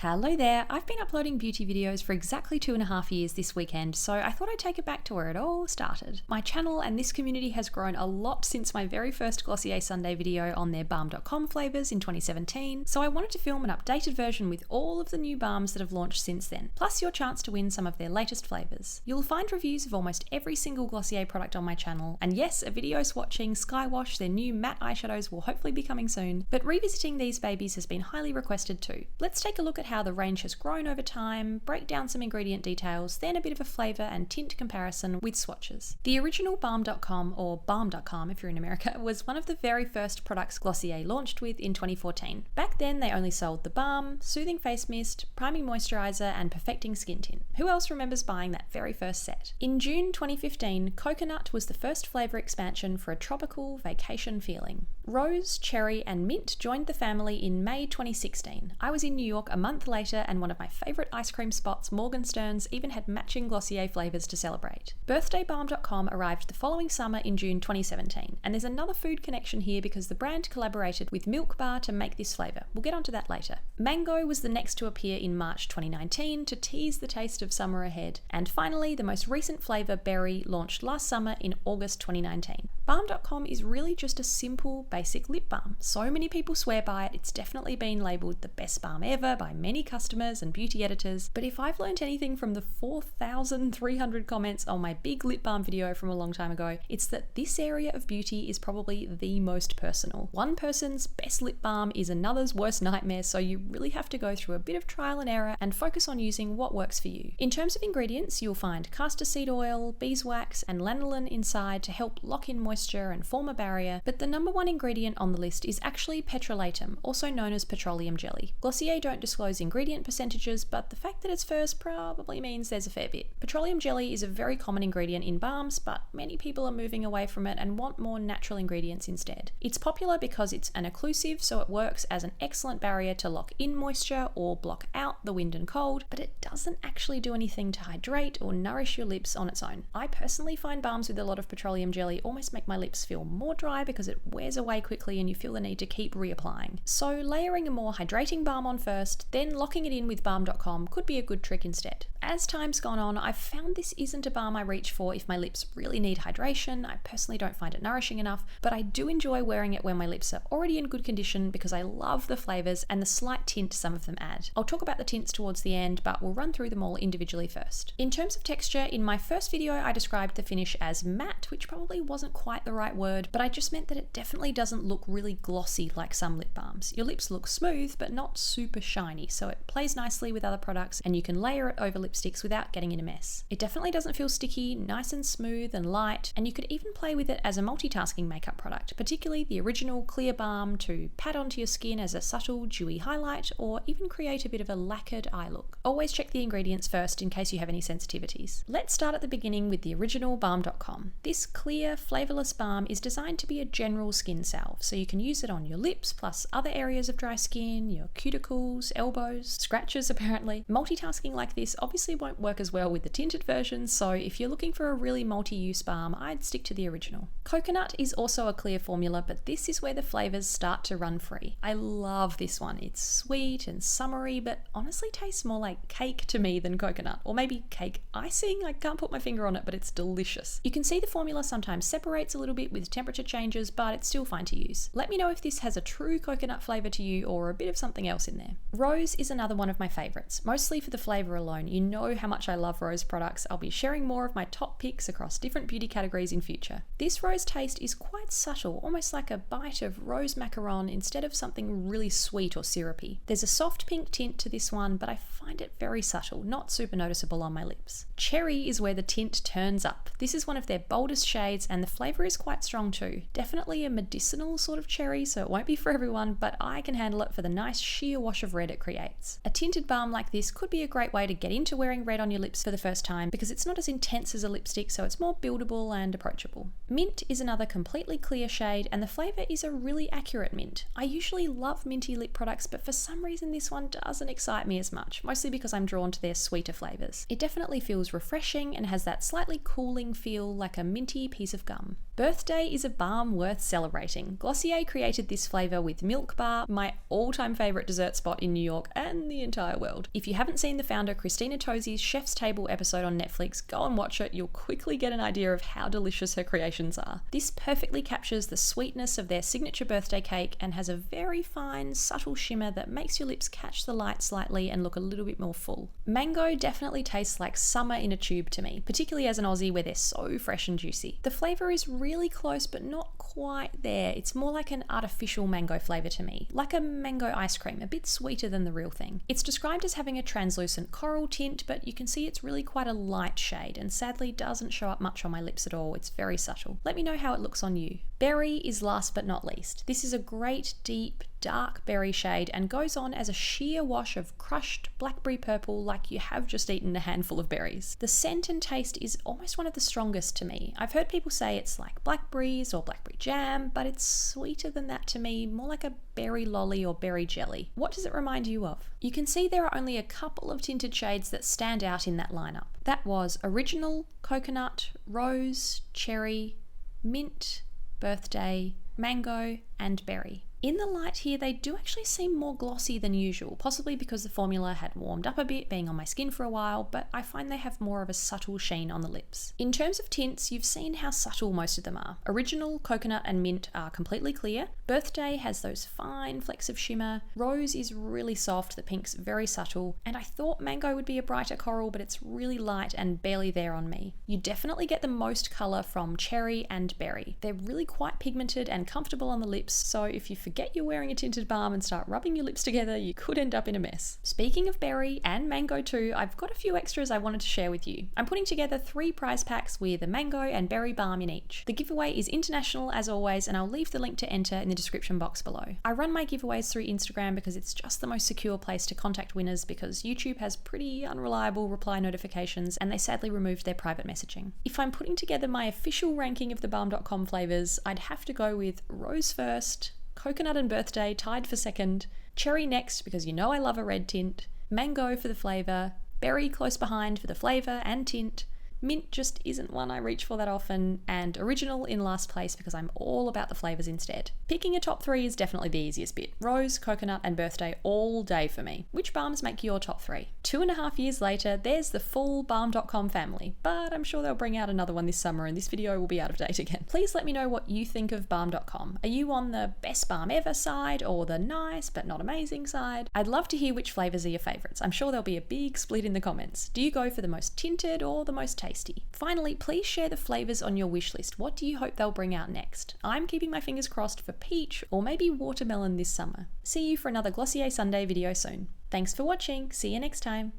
Hello there, I've been uploading beauty videos for exactly 2.5 years this weekend, so I thought I'd take it back to where it all started. My channel and this community has grown a lot since my very first Glossier Sunday video on their Balm Dotcom flavours in 2017, so I wanted to film an updated version with all of the new balms that have launched since then, plus your chance to win some of their latest flavours. You'll find reviews of almost every single Glossier product on my channel, and yes, a video swatching Skywash, their new matte eyeshadows, will hopefully be coming soon, but revisiting these babies has been highly requested too. Let's take a look at how the range has grown over time, break down some ingredient details, then a bit of a flavour and tint comparison with swatches. The original Balm Dotcom, or Balm Dotcom if you're in America, was one of the very first products Glossier launched with in 2014. Back then they only sold the balm, soothing face mist, priming moisturiser and perfecting skin tint. Who else remembers buying that very first set? In June 2015, coconut was the first flavour expansion for a tropical vacation feeling. Rose, cherry and mint joined the family in May 2016. I was in New York a month later and one of my favourite ice cream spots, Morgenstern's, even had matching Glossier flavours to celebrate. Birthday Balm Dotcom arrived the following summer in June 2017, and there's another food connection here because the brand collaborated with Milk Bar to make this flavour. We'll get onto that later. Mango was the next to appear in March 2019 to tease the taste of summer ahead, and finally the most recent flavour, Berry, launched last summer in August 2019. Balm Dotcom is really just a simple, basic lip balm. So many people swear by it, it's definitely been labelled the best balm ever by many customers and beauty editors, but if I've learnt anything from the 4,300 comments on my big lip balm video from a long time ago, it's that this area of beauty is probably the most personal. One person's best lip balm is another's worst nightmare, so you really have to go through a bit of trial and error and focus on using what works for you. In terms of ingredients, you'll find castor seed oil, beeswax and lanolin inside to help lock in moisture and form a barrier, but the number one ingredient on the list is actually petrolatum, also known as petroleum jelly. Glossier don't disclose ingredient percentages, but the fact that it's first probably means there's a fair bit. Petroleum jelly is a very common ingredient in balms, but many people are moving away from it and want more natural ingredients instead. It's popular because it's an occlusive, so it works as an excellent barrier to lock in moisture or block out the wind and cold, but it doesn't actually do anything to hydrate or nourish your lips on its own. I personally find balms with a lot of petroleum jelly almost make my lips feel more dry because it wears away quickly and you feel the need to keep reapplying. So layering a more hydrating balm on first, then locking it in with Balm Dotcom could be a good trick instead. As time's gone on, I've found this isn't a balm I reach for if my lips really need hydration. I personally don't find it nourishing enough, but I do enjoy wearing it when my lips are already in good condition because I love the flavours and the slight tint some of them add. I'll talk about the tints towards the end, but we'll run through them all individually first. In terms of texture, in my first video I described the finish as matte, which probably wasn't quite the right word, but I just meant that it definitely doesn't look really glossy like some lip balms. Your lips look smooth, but not super shiny, so it plays nicely with other products and you can layer it over lipsticks without getting in a mess. It definitely doesn't feel sticky, nice and smooth and light, and you could even play with it as a multitasking makeup product, particularly the original clear balm to pat onto your skin as a subtle dewy highlight or even create a bit of a lacquered eye look. Always check the ingredients first in case you have any sensitivities. Let's start at the beginning with the original Balm Dotcom. This clear, flavourless balm is designed to be a general skin salve, so you can use it on your lips plus other areas of dry skin, your cuticles, elbows, scratches apparently. Multitasking like this obviously won't work as well with the tinted version, so if you're looking for a really multi-use balm, I'd stick to the original. Coconut is also a clear formula, but this is where the flavours start to run free. I love this one. It's sweet and summery, but honestly tastes more like cake to me than coconut, or maybe cake icing. I can't put my finger on it, but it's delicious. You can see the formula sometimes separates a little bit with temperature changes, but it's still fine to use. Let me know if this has a true coconut flavour to you or a bit of something else in there. Rose is another one of my favourites, mostly for the flavour alone. You know how much I love rose products. I'll be sharing more of my top picks across different beauty categories in future. This rose taste is quite subtle, almost like a bite of rose macaron instead of something really sweet or syrupy. There's a soft pink tint to this one, but I find it very subtle, not super noticeable on my lips. Cherry is where the tint turns up. This is one of their boldest shades and the flavour is quite strong too. Definitely a medicinal sort of cherry, so it won't be for everyone, but I can handle it for the nice sheer wash of red it creates. A tinted balm like this could be a great way to get into wearing red on your lips for the first time because it's not as intense as a lipstick, so it's more buildable and approachable. Mint is another completely clear shade and the flavour is a really accurate mint. I usually love minty lip products, but for some reason this one doesn't excite me as much, mostly because I'm drawn to their sweeter flavours. It definitely feels refreshing and has that slightly cooling feel like a minty piece of gum. Birthday is a balm worth celebrating. Glossier created this flavour with Milk Bar, my all-time favourite dessert spot in New York and the entire world. If you haven't seen the founder Christina Tozzi's Chef's Table episode on Netflix, go and watch it. You'll quickly get an idea of how delicious her creations are. This perfectly captures the sweetness of their signature birthday cake and has a very fine, subtle shimmer that makes your lips catch the light slightly and look a little bit more full. Mango definitely tastes like summer in a tube to me, particularly as an Aussie where they're so fresh and juicy. The flavour is really close but not quite there. It's more like an artificial mango flavour to me, like a mango ice cream, a bit sweeter than the real thing. It's described as having a translucent coral tint, but you can see it's really quite a light shade and sadly doesn't show up much on my lips at all. It's very subtle. Let me know how it looks on you. Berry is last but not least. This is a great, deep, dark berry shade and goes on as a sheer wash of crushed blackberry purple like you have just eaten a handful of berries. The scent and taste is almost one of the strongest to me. I've heard people say it's like blackberries or blackberry jam, but it's sweeter than that to me, more like a berry lolly or berry jelly. What does it remind you of? You can see there are only a couple of tinted shades that stand out in that lineup. That was Original, Coconut, Rose, Cherry, Mint, Birthday, Mango, and Berry. In the light here, they do actually seem more glossy than usual, possibly because the formula had warmed up a bit, being on my skin for a while, but I find they have more of a subtle sheen on the lips. In terms of tints, you've seen how subtle most of them are. Original, Coconut, and Mint are completely clear. Birthday has those fine flecks of shimmer. Rose is really soft, the pink's very subtle, and I thought Mango would be a brighter coral, but it's really light and barely there on me. You definitely get the most colour from Cherry and Berry. They're really quite pigmented and comfortable on the lips, so if you forget you're wearing a tinted balm and start rubbing your lips together, you could end up in a mess. Speaking of berry and mango too, I've got a few extras I wanted to share with you. I'm putting together 3 prize packs with a mango and berry balm in each. The giveaway is international as always, and I'll leave the link to enter in the description box below. I run my giveaways through Instagram because it's just the most secure place to contact winners because YouTube has pretty unreliable reply notifications and they sadly removed their private messaging. If I'm putting together my official ranking of the Balm Dotcom flavours, I'd have to go with Rose first, Coconut and Birthday tied for second, Cherry next because you know I love a red tint, Mango for the flavour, Berry close behind for the flavour and tint, Mint just isn't one I reach for that often, and Original in last place because I'm all about the flavours instead. Picking a top 3 is definitely the easiest bit. Rose, Coconut and Birthday all day for me. Which balms make your top 3? 2.5 years later, there's the full Balm Dotcom family, but I'm sure they'll bring out another one this summer and this video will be out of date again. Please let me know what you think of Balm Dotcom. Are you on the best balm ever side or the nice but not amazing side? I'd love to hear which flavours are your favourites. I'm sure there'll be a big split in the comments. Do you go for the most tinted or the most tasty? Finally, please share the flavours on your wish list. What do you hope they'll bring out next? I'm keeping my fingers crossed for peach or maybe watermelon this summer. See you for another Glossier Sunday video soon. Thanks for watching. See you next time.